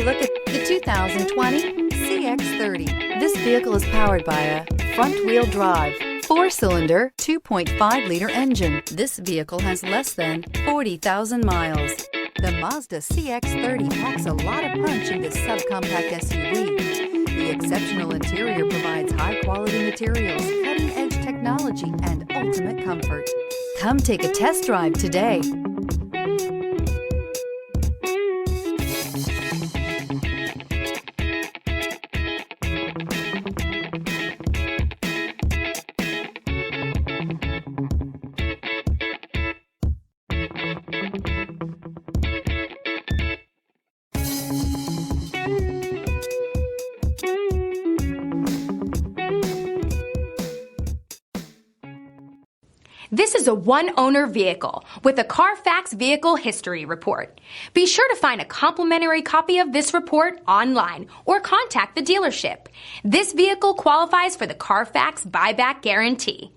look at the 2020 CX-30. This vehicle is powered by a front-wheel drive, 4-cylinder, 2.5-liter engine. This vehicle has less than 40,000 miles. The Mazda CX-30 packs a lot of punch in this subcompact SUV. The exceptional interior provides high-quality materials, cutting-edge technology, and ultimate comfort. Come take a test drive today. This is a one-owner vehicle with a Carfax Vehicle History Report. Be sure to find a complimentary copy of this report online or contact the dealership. This vehicle qualifies for the Carfax Buyback Guarantee.